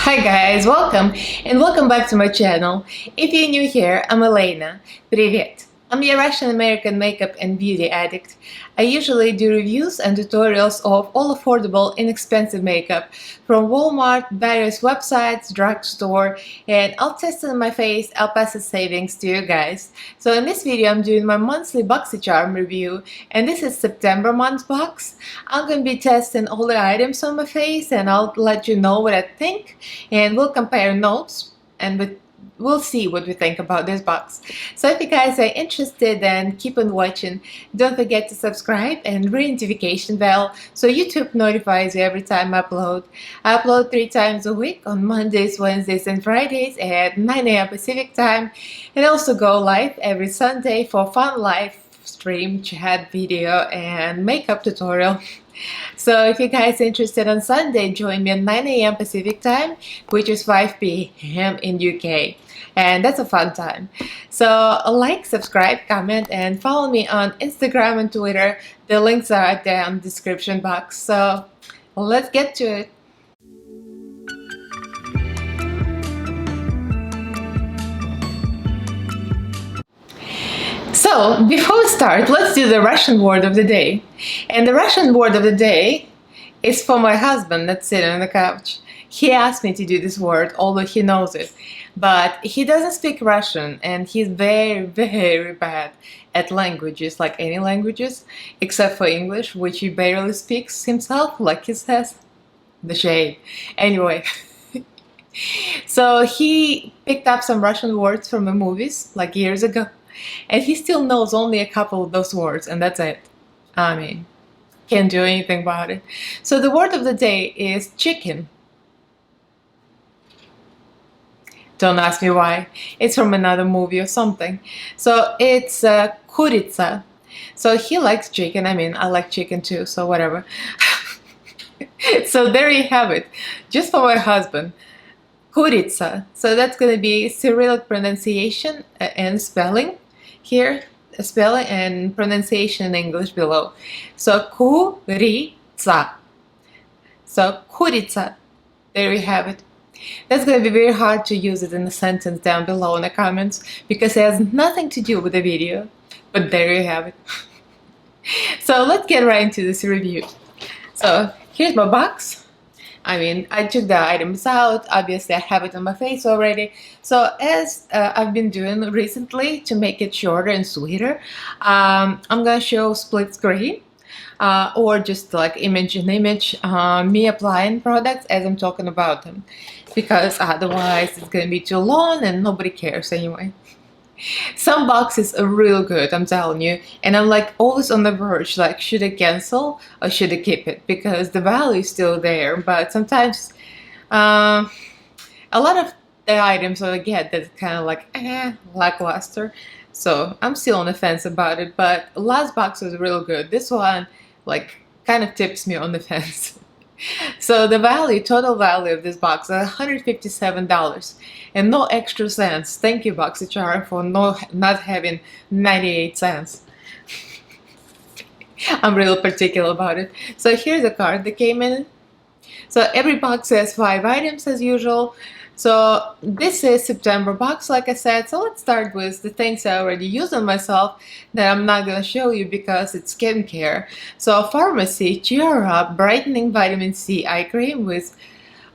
Hi guys, welcome and welcome back to my channel. If you're new here, I'm Elaina. Привет! I'm a Russian-American makeup and beauty addict. I usually do reviews and tutorials of all affordable, inexpensive makeup from Walmart, various websites, drugstore, and I'll test it on my face, I'll pass the savings to you guys. So in this video, I'm doing my monthly Boxycharm review, and this is September month box. I'm going to be testing all the items on my face, and I'll let you know what I think, and we'll compare notes, and we'll see what we think about this box. So if you guys are interested, then keep on watching. Don't forget to subscribe and ring notification bell so YouTube notifies you every time I upload. I upload 3 times a week on Mondays, Wednesdays, and Fridays at 9 AM Pacific time, and also go live every Sunday for fun live stream, chat, video, and makeup tutorial. So if you guys are interested on Sunday, join me at 9 AM Pacific time, which is 5 PM in UK. And that's a fun time. So like, subscribe, comment, and follow me on Instagram and Twitter. The links are down in the description box. So let's get to it. So before we start, let's do the Russian word of the day. And the Russian word of the day is for my husband that's sitting on the couch. He asked me to do this word, although he knows it. But he doesn't speak Russian, and he's very, very bad at languages, like any languages, except for English, which he barely speaks himself, like he says. The shade. Anyway. So he picked up some Russian words from the movies, like years ago. And he still knows only a couple of those words, and that's it. I mean, can't do anything about it. So the word of the day is chicken. Don't ask me why. It's from another movie or something. So it's kuritsa. So he likes chicken. I mean, I like chicken too, so whatever. So there you have it. Just for my husband. Kuritsa. So that's going to be Cyrillic pronunciation and spelling here. Spelling and pronunciation in English below. So kuritsa. So kuritsa. There you have it. That's going to be very hard to use it in the sentence down below in the comments because it has nothing to do with the video. But there you have it. So let's get right into this review. So here's my box. I mean, I took the items out. Obviously, I have it on my face already. So as I've been doing recently to make it shorter and sweeter, I'm going to show split screen. Or just like image in image, me applying products as I'm talking about them, because otherwise it's gonna be too long and nobody cares anyway. Some boxes are real good, I'm telling you, and I'm like always on the verge, like should I cancel or should I keep it, because the value is still there, but sometimes a lot of the items that I get that's kind of like lackluster, so I'm still on the fence about it. But last box was real good. This one like kind of tips me on the fence. So the value, total value of this box is $157 and no extra cents. Thank you, Boxycharm, for not having 98 cents. I'm real particular about it. So here's a card that came in. So every box has 5 items as usual. So this is September box, like I said. So let's start with the things I already used on myself that I'm not going to show you because it's skincare. So Pharmacy Cheer Up Brightening Vitamin C Eye Cream with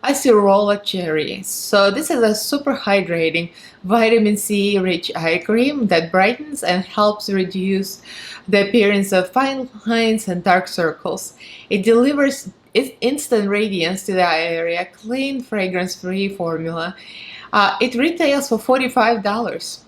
Acerola Cherry. So this is a super hydrating vitamin C rich eye cream that brightens and helps reduce the appearance of fine lines and dark circles. It delivers instant radiance to the eye area, clean, fragrance-free formula. It retails for $45.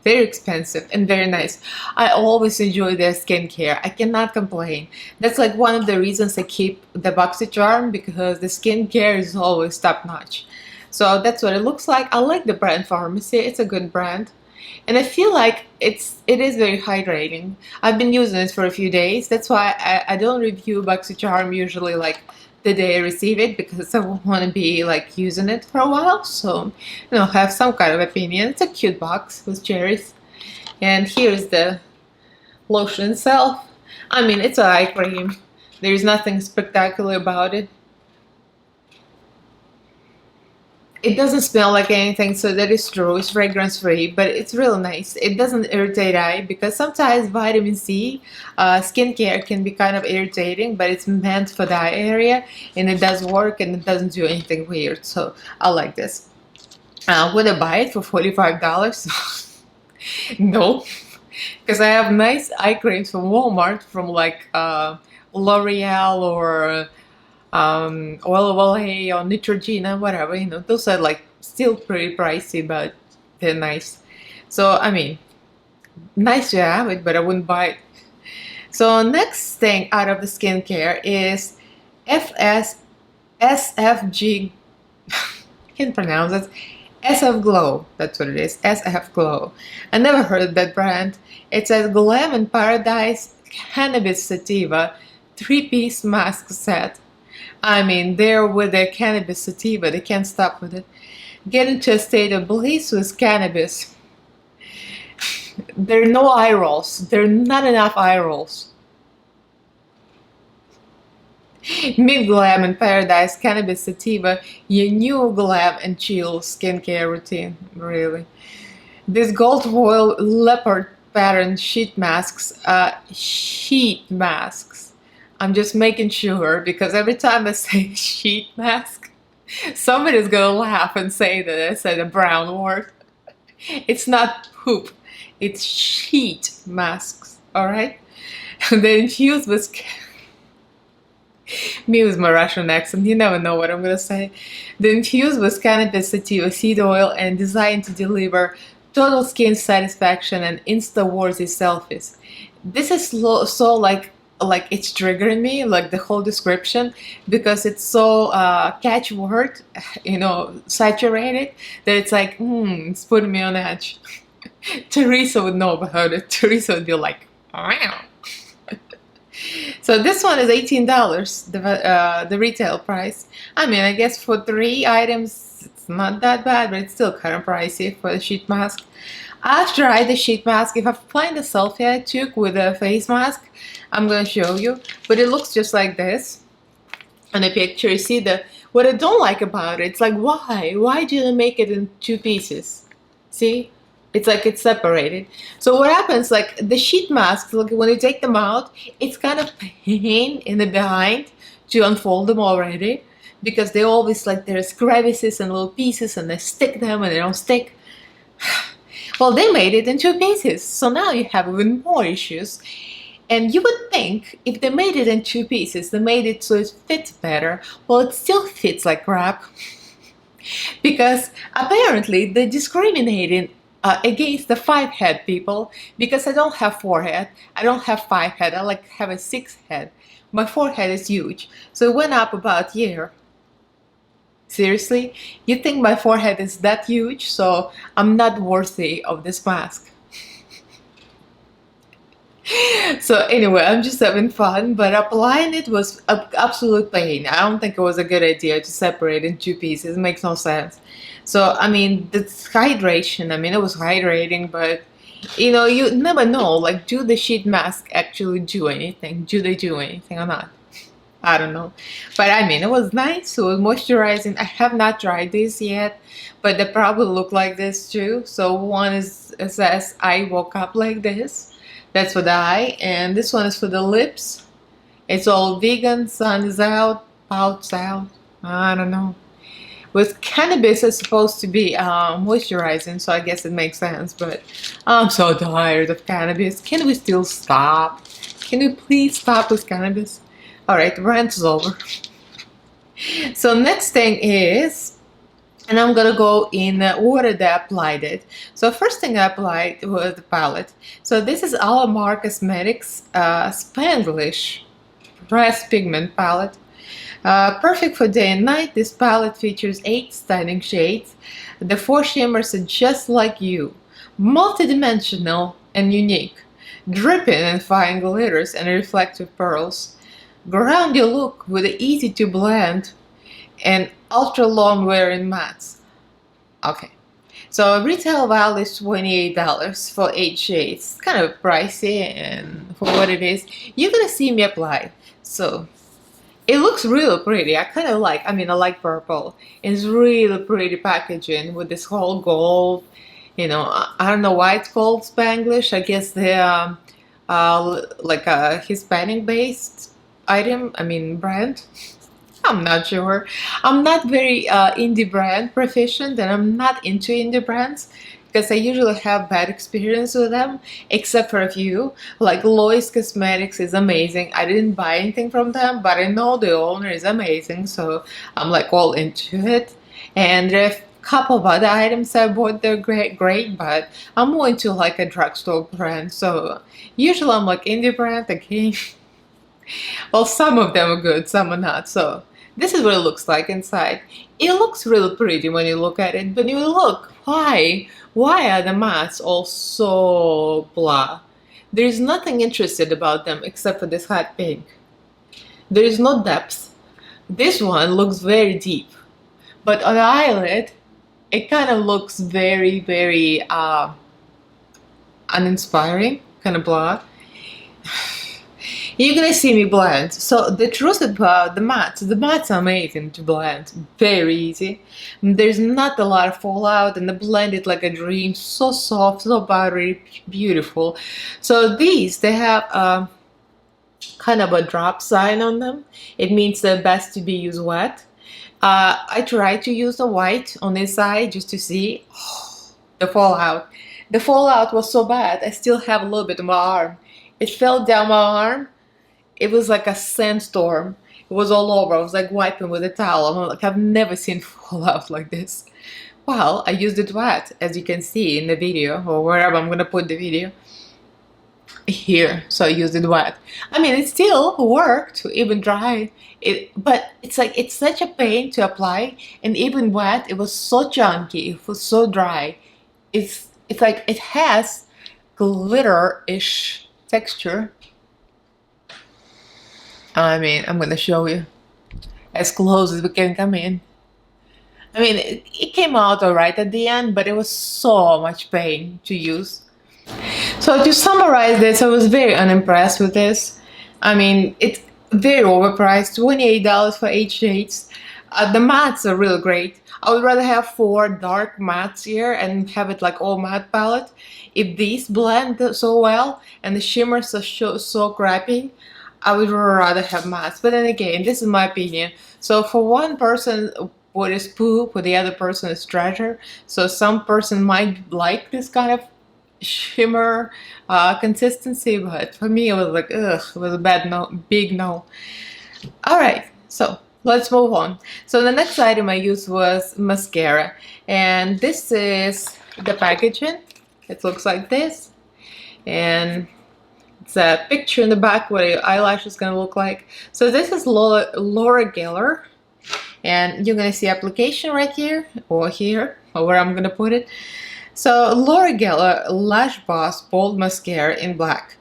Very expensive and very nice. I always enjoy their skincare. I cannot complain. That's like one of the reasons I keep the Boxycharm, because the skincare is always top-notch. So that's what it looks like. I like the brand Pharmacy. It's a good brand. And I feel like it is very hydrating. I've been using it for a few days. That's why I don't review Boxycharm usually like the day I receive it, because I want to be like using it for a while. So, you know, have some kind of opinion. It's a cute box with cherries. And here's the lotion itself. I mean, it's an eye cream. There's nothing spectacular about it. It doesn't smell like anything, so that is true. It's fragrance free, but it's really nice. It doesn't irritate eye because sometimes vitamin C skincare can be kind of irritating, but it's meant for the eye area and it does work and it doesn't do anything weird. So I like this. Would I buy it for $45? No, because I have nice eye creams from Walmart, from like L'Oreal or Oil of Olay or Neutrogena, whatever, you know, those are like still pretty pricey, but they're nice. So, I mean, nice to have it, but I wouldn't buy it. So, next thing out of the skincare is SFG, can't pronounce it, SF Glow, that's what it is, SF Glow. I never heard of that brand. It says Glam and Paradise Cannabis Sativa 3-piece mask set. I mean, they're with their cannabis sativa, they can't stop with it. Get into a state of bliss with cannabis. There are no eye rolls. There are not enough eye rolls. Meet Glam and Paradise Cannabis Sativa, your new glam and chill skincare routine. Really. These gold foil leopard pattern sheet masks. I'm just making sure, because every time I say sheet mask, somebody's gonna laugh and say that I said a brown word. It's not poop, it's sheet masks, alright? They're infused with, me with my Russian accent, you never know what I'm gonna say. They're infused with cannabis sativa seed oil and designed to deliver total skin satisfaction and insta-worthy selfies. This is so like it's triggering me, like the whole description, because it's so catchword, you know, saturated, that it's like, it's putting me on edge. Teresa would know about it. Teresa would be like, wow. So this one is $18, the retail price. I mean, I guess for 3 items, it's not that bad, but it's still kind of pricey for the sheet mask. I've tried the sheet mask. If I find a selfie I took with a face mask, I'm going to show you. But it looks just like this. On the picture, you see what I don't like about it. It's like, why? Why did I make it in 2 pieces? See? It's like it's separated. So what happens, like the sheet masks, like when you take them out, it's kind of pain in the behind to unfold them already. Because they always, like, there's crevices and little pieces and they stick them and they don't stick. Well, they made it in 2 pieces, so now you have even more issues. And you would think if they made it in 2 pieces, they made it so it fits better. Well, it still fits like crap. Because apparently they're discriminating against the 5-head people, because I don't have 4-head, I don't have 5-head, I like have a 6-head. My forehead is huge, so it went up about here. Seriously? You think my forehead is that huge, so I'm not worthy of this mask? So anyway, I'm just having fun, but applying it was absolute pain. I don't think it was a good idea to separate in 2 pieces. It makes no sense. So, I mean, the hydration, I mean, it was hydrating, but, you know, you never know, like, do the sheet mask actually do anything? Do they do anything or not? I don't know. But I mean, it was nice. It was moisturizing. I have not tried this yet, but they probably look like this too. So one is, it says, I woke up like this. That's for the eye. And this one is for the lips. It's all vegan. Sun is out. Pouts out. I don't know. With cannabis, it's supposed to be moisturizing, so I guess it makes sense. But I'm so tired of cannabis. Can we still stop? Can we please stop with cannabis? Alright, the rant is over. So next thing is, and I'm gonna go in order that I applied it. So first thing I applied was the palette. So this is Alamar Cosmetics Spanglish Pressed Pigment Palette. Perfect for day and night. This palette features 8 stunning shades. The 4 shimmers are just like you. Multidimensional and unique. Dripping in fine glitters and reflective pearls. Ground your look with the easy to blend and ultra long wearing mattes. Okay, so retail value is $28 for 8 shades. It's kind of pricey, and for what it is, you're gonna see me apply. So It looks really pretty. I kind of like, I mean, I like purple. It's really pretty packaging with this whole gold. You know, I don't know why it's called Spanglish. I guess they're like a Hispanic-based item, I mean, brand. I'm not sure. I'm not very indie brand proficient, and I'm not into indie brands because I usually have bad experience with them, except for a few. Like Lois Cosmetics is amazing. I didn't buy anything from them, but I know the owner is amazing, so I'm like all into it. And there are a couple of other items I bought. They're great, but I'm more into like a drugstore brand. So usually I'm like indie brand again. Well, some of them are good, some are not. So this is what it looks like inside. It looks really pretty when you look at it, but you look, why? Why are the mats all so blah? There is nothing interesting about them except for this hot pink. There is no depth. This one looks very deep, but on the eyelid, it kind of looks very uninspiring, kind of blah. You're gonna see me blend. So the truth about the mats are amazing to blend, very easy. There's not a lot of fallout, and they blend it like a dream, so soft, so buttery, beautiful. So these, they have kind of a drop sign on them. It means they're best to be used wet. I tried to use the white on this side just to see the fallout. The fallout was so bad, I still have a little bit on my arm. It fell down my arm. It was like a sandstorm. It was all over. I was like wiping with a towel. I'm like, I've never seen fallout like this. Well, I used it wet, as you can see in the video, or wherever I'm gonna put the video. Here, so I used it wet. I mean, it still worked, even dry. But it's like, it's such a pain to apply, and even wet, it was so chunky, it was so dry. It's like, it has glitter-ish texture. I mean, I'm gonna show you as close as we can come in. I mean, it came out alright at the end, but it was so much pain to use. So to summarize this, I was very unimpressed with this. I mean, it's very overpriced, $28 for 8 shades. The mats are really great. I would rather have 4 dark mats here and have it like all matte palette. If these blend so well and the shimmers are so crappy, I would rather have mattes. But then again, this is my opinion. So for one person, what is poop, for the other person is treasure. So some person might like this kind of shimmer consistency, but for me it was like, ugh, it was a bad no, big no. Alright, so let's move on. So the next item I used was mascara, and this is the packaging. It looks like this, and it's a picture in the back what your eyelash is gonna look like. So this is Laura Geller, and you're gonna see application right here, or where I'm gonna put it. So Laura Geller Lash Boss Bold Mascara in black.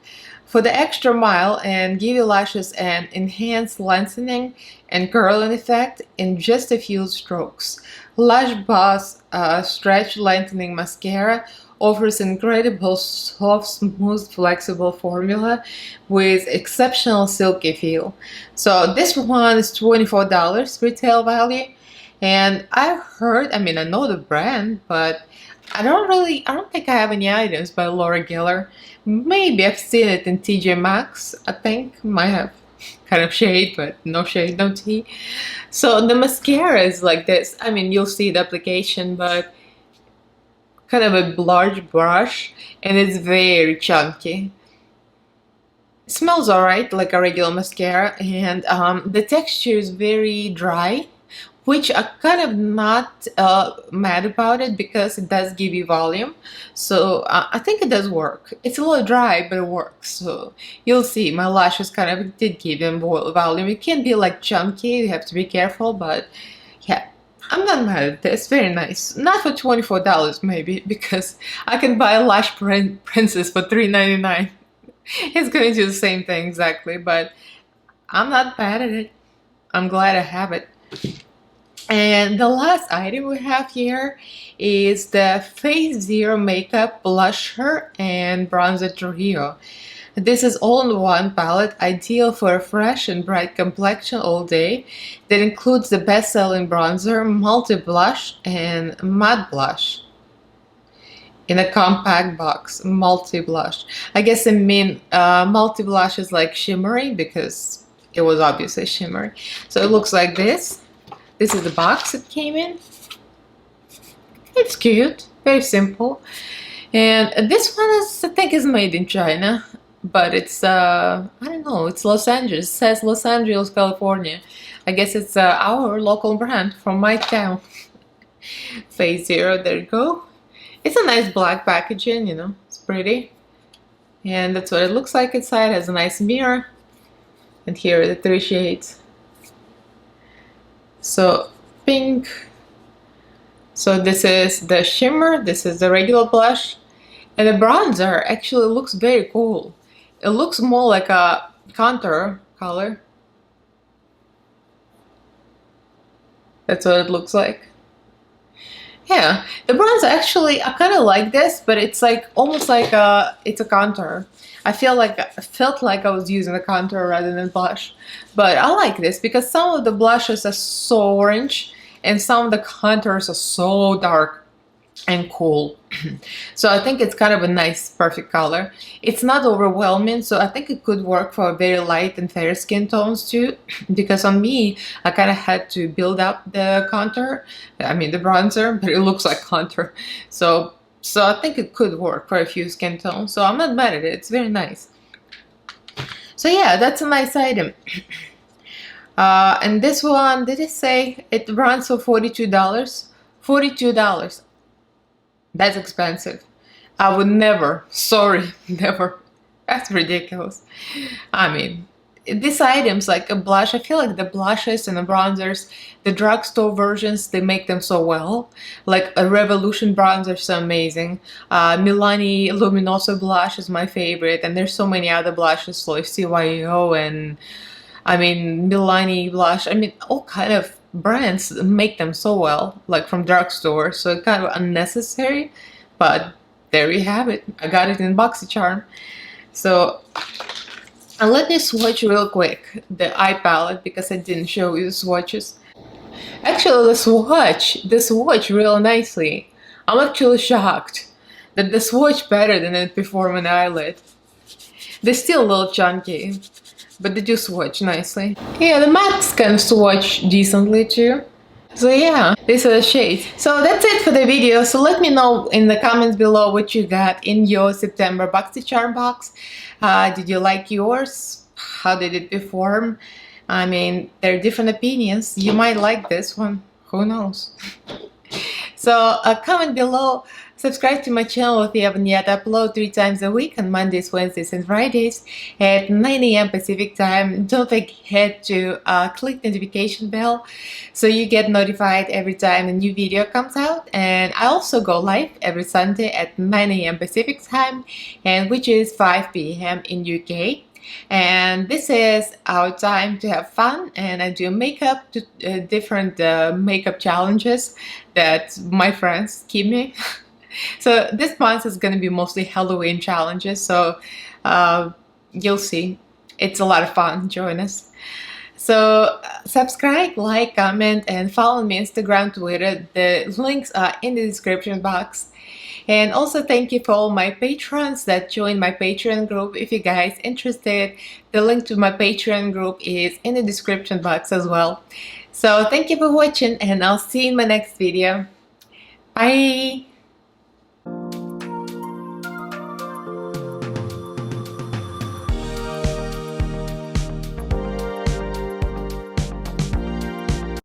For the extra mile and give your lashes an enhanced lengthening and curling effect in just a few strokes. Lash Boss Stretch Lengthening Mascara offers incredible soft, smooth, flexible formula with exceptional silky feel. So this one is $24 retail value, and I've heard, I mean, I know the brand, but I don't think I have any items by Laura Geller. Maybe I've seen it in TJ Maxx, I think. Might have kind of shade, but no shade, no tea. So the mascara is like this. I mean, you'll see the application, but kind of a large brush, and it's very chunky. It smells alright, like a regular mascara, and the texture is very dry, which I'm kind of not mad about it because it does give you volume. So I think it does work. It's a little dry, but it works. So you'll see my lashes kind of did give them volume. It can be like chunky, you have to be careful, but yeah, I'm not mad at this. Very nice. Not for $24 maybe, because I can buy a Lash Princess for $3.99. It's going to do the same thing exactly, but I'm not bad at it. I'm glad I have it. And the last item we have here is the Face Zero Makeup Blusher and Bronzer Trio. This is all-in-one palette, ideal for a fresh and bright complexion all day. That includes the best-selling bronzer, multi-blush, and matte blush in a compact box. Multi-blush. I guess I mean multi-blush is like shimmery because it was obviously shimmery. So it looks like this. This is the box it came in. It's cute, very simple. And this one is, I think, is made in China, but it's I don't know, it's Los Angeles. It says Los Angeles, California. I guess it's our local brand from my town. Phase 0, there you go. It's a nice black packaging, you know, it's pretty. And that's what it looks like inside. It has a nice mirror. And here are the 3 shades. So, pink. So this is the shimmer, this is the regular blush. And the bronzer actually looks very cool. It looks more like a contour color. That's what it looks like. Yeah, the bronzer actually, I kind of like this, but it's like almost like it's a contour. I felt like I was using a contour rather than blush. But I like this because some of the blushes are so orange and some of the contours are so dark and cool. So I think it's kind of a nice, perfect color. It's not overwhelming, so I think it could work for very light and fair skin tones too. Because on me, I kind of had to build up the contour. I mean the bronzer, but it looks like contour. So I think it could work for a few skin tones. So I'm not mad at it. It's very nice. So yeah, that's a nice item. And this one, did it say it runs for $42? $42. That's expensive. I would never, sorry, never. That's ridiculous. I mean, these items like a blush, I feel like the blushes and the bronzers, the drugstore versions, they make them so well. Like a Revolution bronzer is so amazing. Milani Luminoso blush is my favorite, and there's so many other blushes like CYO and I mean Milani blush. I mean all kind of brands make them so well, like from drugstore, so it's kind of unnecessary, but there you have it. I got it in Boxycharm. So and let me swatch real quick the eye palette because I didn't show you the swatches. Actually the swatch real nicely. I'm actually shocked that the swatch better than it perform an eyelid. They're still a little chunky, but they do swatch nicely. Yeah, the mattes can swatch decently too. So yeah, these are the shades. So that's it for the video. So let me know in the comments below what you got in your September Boxycharm box. Did you like yours? How did it perform? I mean, there are different opinions. You might like this one. Who knows? So comment below. Subscribe to my channel if you haven't yet. I upload 3 times a week on Mondays, Wednesdays, and Fridays at 9 AM Pacific time. Don't forget to click the notification bell so you get notified every time a new video comes out. And I also go live every Sunday at 9 AM Pacific time, and which is 5 PM in UK. And this is our time to have fun, and I do makeup, different makeup challenges that my friends give me. So this month is going to be mostly Halloween challenges, so you'll see. It's a lot of fun. Join us. So subscribe, like, comment, and follow me on Instagram, Twitter. The links are in the description box. And also thank you for all my patrons that joined my Patreon group. If you guys interested, the link to my Patreon group is in the description box as well. So thank you for watching, and I'll see you in my next video. Bye!